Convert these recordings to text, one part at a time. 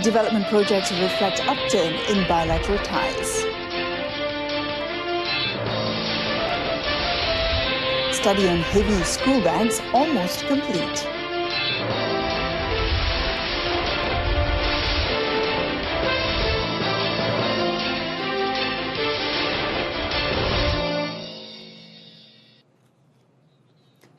Development projects reflect upturn in bilateral ties. Study on heavy school bags almost complete.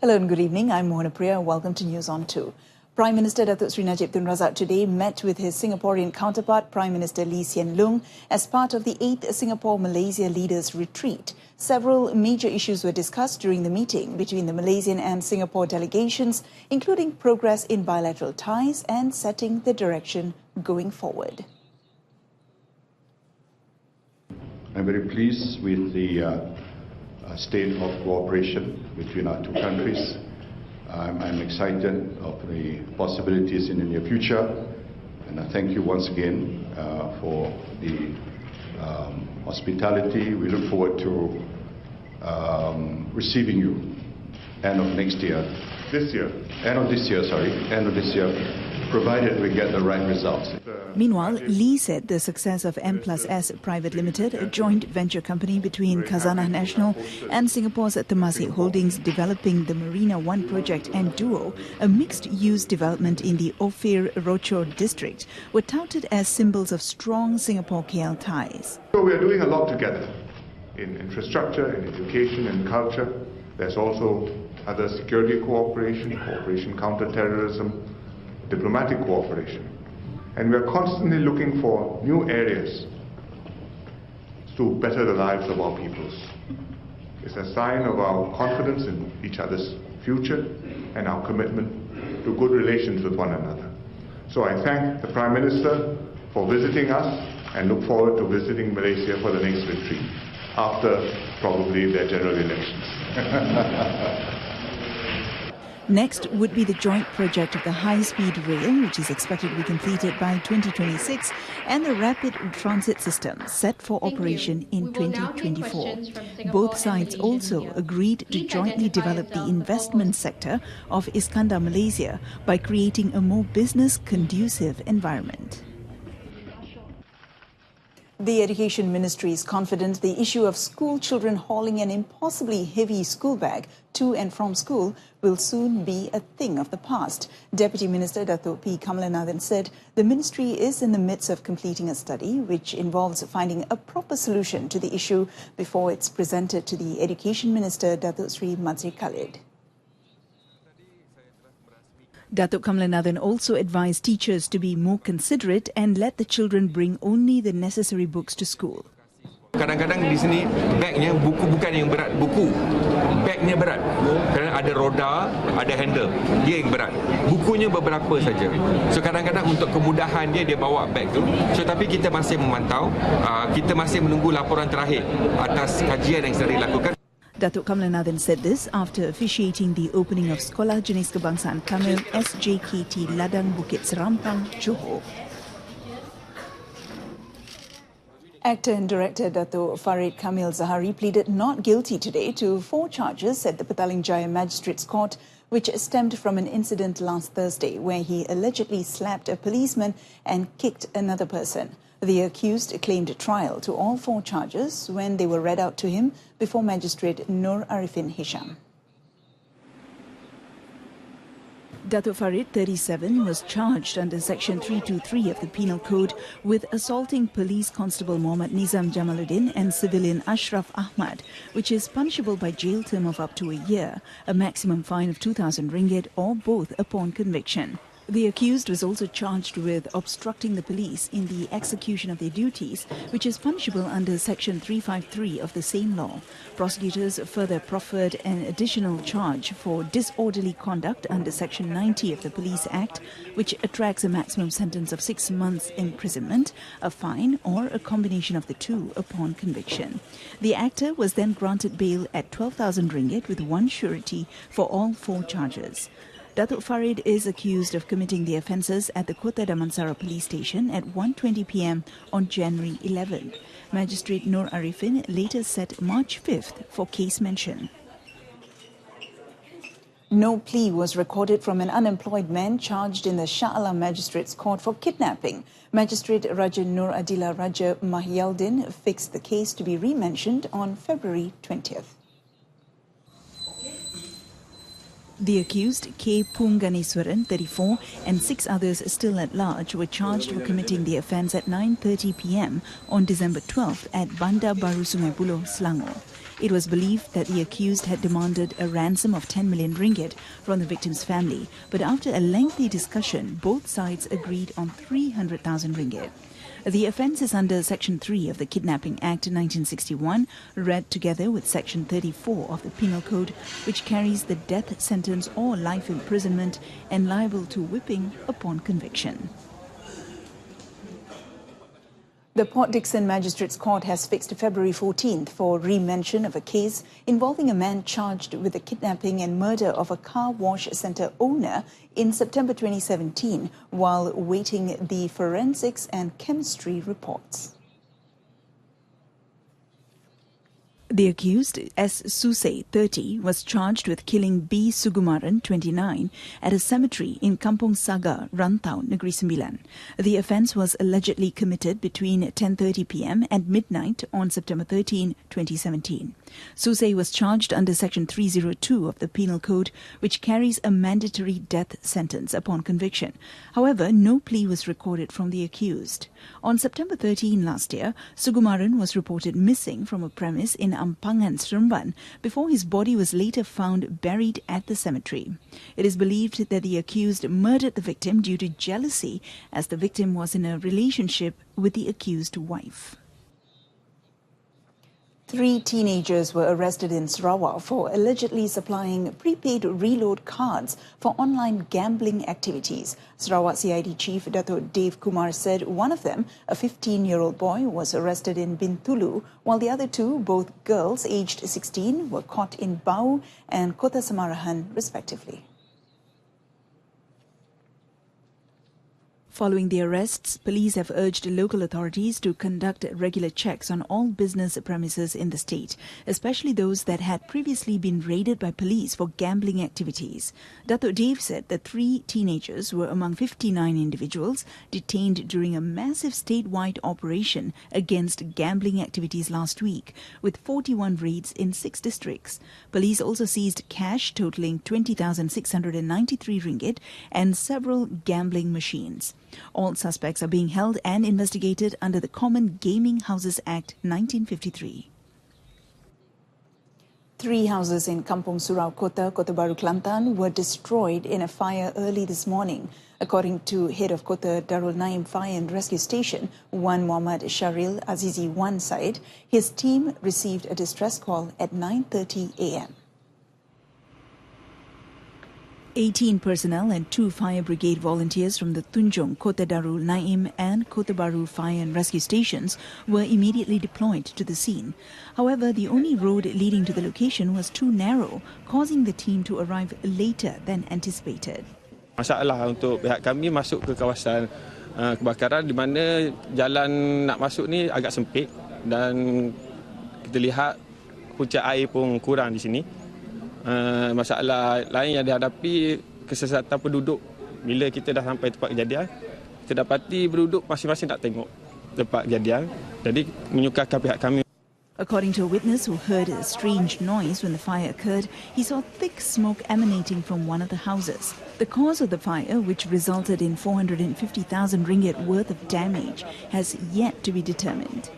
Hello and good evening. I'm Mohana Priya. Welcome to News on 2. Prime Minister Datuk Sri Najib Tun Razak today met with his Singaporean counterpart, Prime Minister Lee Hsien Loong, as part of the 8th Singapore-Malaysia Leaders Retreat. Several major issues were discussed during the meeting between the Malaysian and Singapore delegations, including progress in bilateral ties and setting the direction going forward. I'm very pleased with the state of cooperation between our two countries. I'm excited of the possibilities in the near future, and I thank you once again for the hospitality. We look forward to receiving you end of next year. End of this year, provided we get the right results. Meanwhile, Lee said the success of M+S Private Limited, a joint venture company between Khazanah National and Singapore's Temasek Holdings developing the Marina 1 project and Duo, a mixed-use development in the Ophir Rochor district, were touted as symbols of strong Singapore-KL ties. So we are doing a lot together in infrastructure, in education, in culture. There's also other security cooperation counter-terrorism, diplomatic cooperation. And we are constantly looking for new areas to better the lives of our peoples. It's a sign of our confidence in each other's future and our commitment to good relations with one another. So I thank the Prime Minister for visiting us and look forward to visiting Malaysia for the next retreat after probably their general elections. Next would be the joint project of the high-speed rail, which is expected to be completed by 2026, and the rapid transit system set for operation in 2024. Both sides also agreed to jointly develop the investment sector of Iskandar Malaysia by creating a more business-conducive environment. The Education Ministry is confident the issue of school children hauling an impossibly heavy school bag to and from school will soon be a thing of the past. Deputy Minister Datuk P. Kamalanathan said the ministry is in the midst of completing a study which involves finding a proper solution to the issue before it's presented to the Education Minister Datuk Sri Madsri Khalid. Datuk Kamalanathan also advised teachers to be more considerate and let the children bring only the necessary books to school. Kadang-kadang di sini bagnya buku bukan yang berat, buku bagnya berat kerana ada roda, ada handle, dia yang berat. Bukunya beberapa saja. So kadang-kadang untuk kemudahan dia bawa bag tu. So tapi kita masih memantau, kita masih menunggu laporan terakhir atas kajian yang sedang dilakukan. Datuk Kamalanathan said this after officiating the opening of Sekolah Jenis Kebangsaan Kamil SJKT Ladang Bukit Serampang, Johor. Actor and director Datuk Farid Kamil Zahari pleaded not guilty today to 4 charges at the Petaling Jaya Magistrates Court, which stemmed from an incident last Thursday where he allegedly slapped a policeman and kicked another person. The accused claimed trial to all 4 charges when they were read out to him before Magistrate Nur Arifin Hisham. Datuk Farid, 37, was charged under Section 323 of the Penal Code with assaulting Police Constable Muhammad Nizam Jamaluddin and civilian Ashraf Ahmad, which is punishable by jail term of up to a year, a maximum fine of 2,000 ringgit or both upon conviction. The accused was also charged with obstructing the police in the execution of their duties, which is punishable under Section 353 of the same law. Prosecutors further proffered an additional charge for disorderly conduct under Section 90 of the Police Act, which attracts a maximum sentence of 6 months imprisonment, a fine, or a combination of the two upon conviction. The actor was then granted bail at 12,000 ringgit with 1 surety for all 4 charges. Datuk Farid is accused of committing the offences at the Kota Damansara police station at 1:20 p.m. on January 11. Magistrate Nur Arifin later set March 5th for case mention. No plea was recorded from an unemployed man charged in the Shah Alam Magistrates Court for kidnapping. Magistrate Raja Nur Adila Raja Mahyaldin fixed the case to be re-mentioned on February 20th. The accused, K. Punganiswaran, 34, and 6 others still at large were charged for committing the offence at 9:30 p.m. on December 12th at Bandar Baru Sungai Buloh, Selangor. It was believed that the accused had demanded a ransom of 10 million ringgit from the victim's family, but after a lengthy discussion, both sides agreed on 300,000 ringgit. The offence is under Section 3 of the Kidnapping Act 1961, read together with Section 34 of the Penal Code, which carries the death sentence or life imprisonment and liable to whipping upon conviction. The Port Dickson Magistrates Court has fixed February 14th for re-mention of a case involving a man charged with the kidnapping and murder of a car wash centre owner in September 2017 while waiting the forensics and chemistry reports. The accused, S. Susei, 30, was charged with killing B. Sugumaran, 29, at a cemetery in Kampung Sagar, Rantau, Negeri Sembilan. The offence was allegedly committed between 10:30 p.m. and midnight on September 13, 2017. Susei was charged under Section 302 of the Penal Code, which carries a mandatory death sentence upon conviction. However, no plea was recorded from the accused. On September 13 last year, Sugumaran was reported missing from a premise in Ampangan, Seremban, before his body was later found buried at the cemetery. It is believed that the accused murdered the victim due to jealousy, as the victim was in a relationship with the accused wife. 3 teenagers were arrested in Sarawak for allegedly supplying prepaid reload cards for online gambling activities. Sarawak CID Chief Dato' Dave Kumar said one of them, a 15-year-old boy, was arrested in Bintulu, while the other 2, both girls aged 16, were caught in Bau and Kota Samarahan, respectively. Following the arrests, police have urged local authorities to conduct regular checks on all business premises in the state, especially those that had previously been raided by police for gambling activities. Dato' Dave said the 3 teenagers were among 59 individuals detained during a massive statewide operation against gambling activities last week, with 41 raids in 6 districts. Police also seized cash totaling 20,693 ringgit and several gambling machines. All suspects are being held and investigated under the Common Gaming Houses Act 1953. 3 houses in Kampung Surau Kota, Kota Baru, Kelantan were destroyed in a fire early this morning. According to head of Kota Darul Naim Fire and Rescue Station, Wan Muhammad Sharil Azizi Wan Said, his team received a distress call at 9:30 a.m. 18 personnel and 2 fire brigade volunteers from the Tunjong, Kota Darul Naim and Kota Baru fire and rescue stations were immediately deployed to the scene. However, the only road leading to the location was too narrow, causing the team to arrive later than anticipated. Masalah untuk pihak kami masuk ke kawasan kebakaran di mana jalan nak masuk ni agak sempit dan kita lihat punca air pun kurang di sini. Masalah lain yang dihadapi kesesatan penduduk bila kita dah sampai tempat kejadian, kita dapati penduduk masing-masing tak tengok tempat kejadian, jadi menyukarkan pihak kami. According to a witness who heard a strange noise when the fire occurred, he saw thick smoke emanating from one of the houses. The cause of the fire, which resulted in 450,000 ringgit worth of damage, has yet to be determined.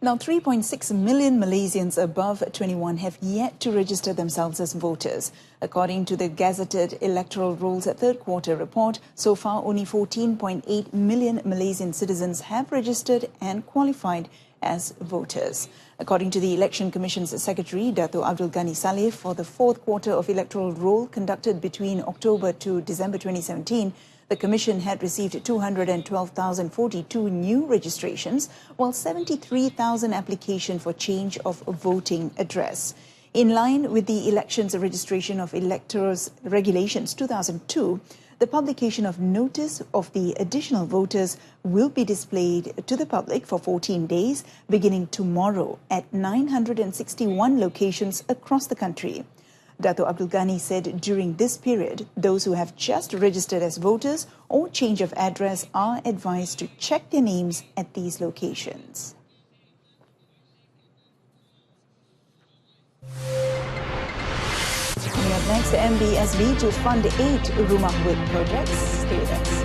Now, 3.6 million Malaysians above 21 have yet to register themselves as voters. According to the gazetted electoral rolls at third quarter report, so far only 14.8 million Malaysian citizens have registered and qualified as voters. According to the Election Commission's Secretary, Dato' Abdul Ghani Saleh, for the fourth quarter of electoral roll conducted between October to December 2017, the Commission had received 212,042 new registrations, while 73,000 applications for change of voting address. In line with the Elections Registration of Electors Regulations 2002, the publication of notice of the additional voters will be displayed to the public for 14 days, beginning tomorrow at 961 locations across the country. Dato' Abdul Ghani said during this period, those who have just registered as voters or change of address are advised to check their names at these locations. Coming up next, the MBSB to fund 8 Rumah Wit projects. Stay with us.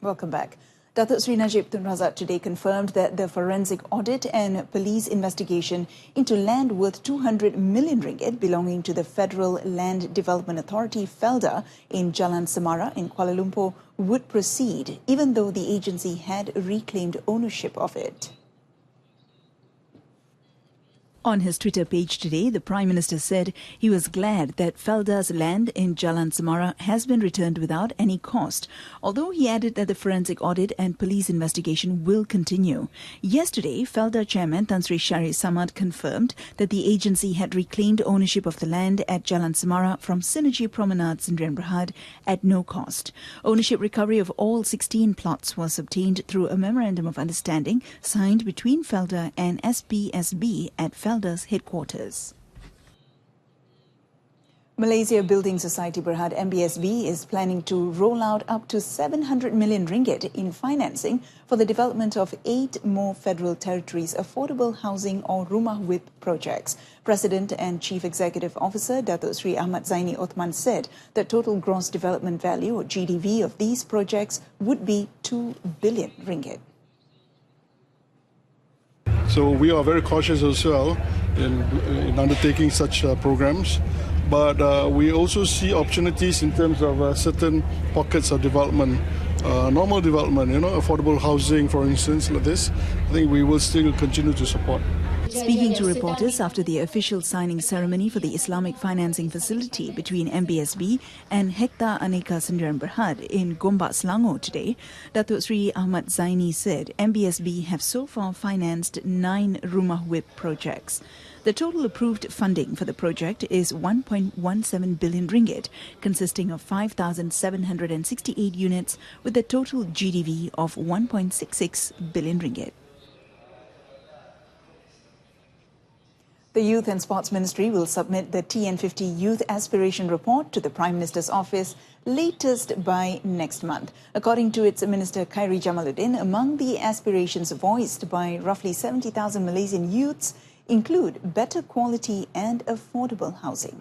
Welcome back. Datuk Sri Najib Tun Razak today confirmed that the forensic audit and police investigation into land worth 200 million ringgit belonging to the Federal Land Development Authority, Felda, in Jalan Semara in Kuala Lumpur would proceed, even though the agency had reclaimed ownership of it. On his Twitter page today, the Prime Minister said he was glad that Felda's land in Jalan Semara has been returned without any cost, although he added that the forensic audit and police investigation will continue. Yesterday, Felda Chairman Tan Sri Syarif Samad confirmed that the agency had reclaimed ownership of the land at Jalan Semara from Synergy Promenade Sendirian Berhad at no cost. Ownership recovery of all 16 plots was obtained through a Memorandum of Understanding signed between Felda and MBSB at Felda's headquarters. Malaysia Building Society Berhad MBSB is planning to roll out up to 700 million ringgit in financing for the development of 8 more Federal Territories affordable housing or Rumah Wit projects. President and Chief Executive Officer Datuk Sri Ahmad Zaini Othman said the total gross development value or GDV of these projects would be 2 billion ringgit. So we are very cautious as well in undertaking such programs, but we also see opportunities in terms of certain pockets of development, normal development, affordable housing, for instance, like this. I think we will still continue to support. Speaking to reporters after the official signing ceremony for the Islamic financing facility between MBSB and Hektar Aneka Sendirian Berhad in Gombak, Selangor today, Datuk Sri Ahmad Zaini said MBSB have so far financed 9 Rumah Wit projects. The total approved funding for the project is 1.17 billion ringgit, consisting of 5,768 units with a total GDV of 1.66 billion ringgit. The Youth and Sports Ministry will submit the TN50 Youth Aspiration Report to the Prime Minister's office latest by next month. According to its Minister Khairi Jamaluddin, among the aspirations voiced by roughly 70,000 Malaysian youths include better quality and affordable housing.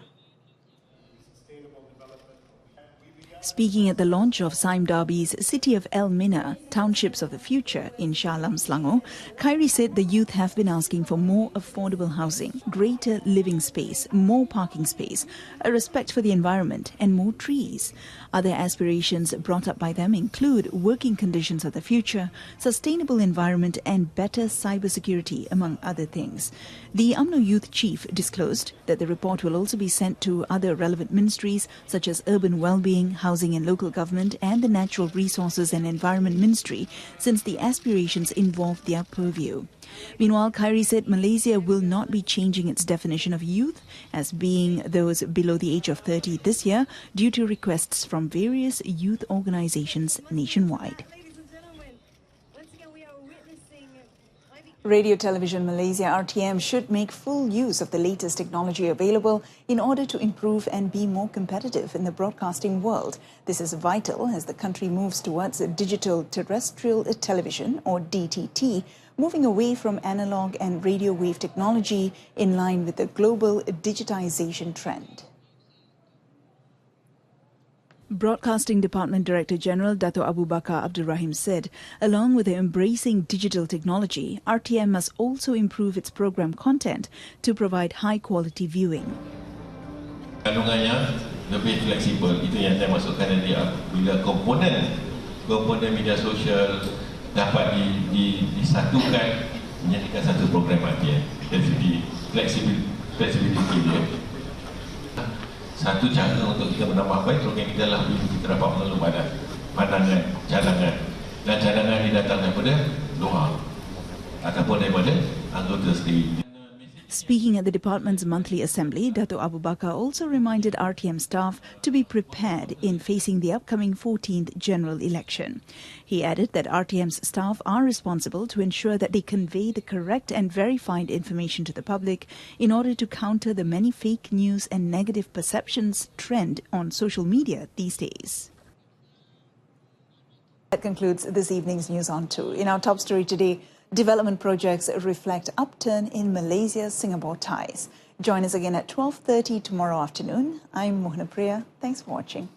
Speaking at the launch of Saim Darby's City of El Mina, Townships of the Future in Shah Alam, Selangor, Khairi said the youth have been asking for more affordable housing, greater living space, more parking space, a respect for the environment and more trees. Other aspirations brought up by them include working conditions of the future, sustainable environment and better cybersecurity, among other things. The UMNO Youth Chief disclosed that the report will also be sent to other relevant ministries such as Urban Wellbeing, Housing and Local Government and the Natural Resources and Environment Ministry, since the aspirations involve their purview. Meanwhile, Khairi said Malaysia will not be changing its definition of youth as being those below the age of 30 this year due to requests from various youth organizations nationwide. Radio Television Malaysia RTM should make full use of the latest technology available in order to improve and be more competitive in the broadcasting world. This is vital as the country moves towards digital terrestrial television or DTT, moving away from analog and radio wave technology in line with the global digitization trend. Broadcasting Department Director General Dato' Abu Bakar Abdul Rahim said, along with embracing digital technology, RTM must also improve its program content to provide high-quality viewing. Kandungannya lebih fleksibel, itu yang saya maksudkan nanti bila komponen media sosial dapat disatukan menjadikan satu program RTM. Dari segi flexibility dia. Satu cara untuk kita menambah baik program kita adalah kita dapat mengeluh pandangan, cadangan, dan cadangan ini datang daripada luar ataupun daripada anggota sendiri. Speaking at the department's monthly assembly, Dato' Abu Bakar also reminded RTM staff to be prepared in facing the upcoming 14th general election. He added that RTM's staff are responsible to ensure that they convey the correct and verified information to the public in order to counter the many fake news and negative perceptions trend on social media these days. That concludes this evening's News on 2. In our top story today, development projects reflect upturn in Malaysia-Singapore ties. Join us again at 12:30 tomorrow afternoon. I'm Mohana Priya. Thanks for watching.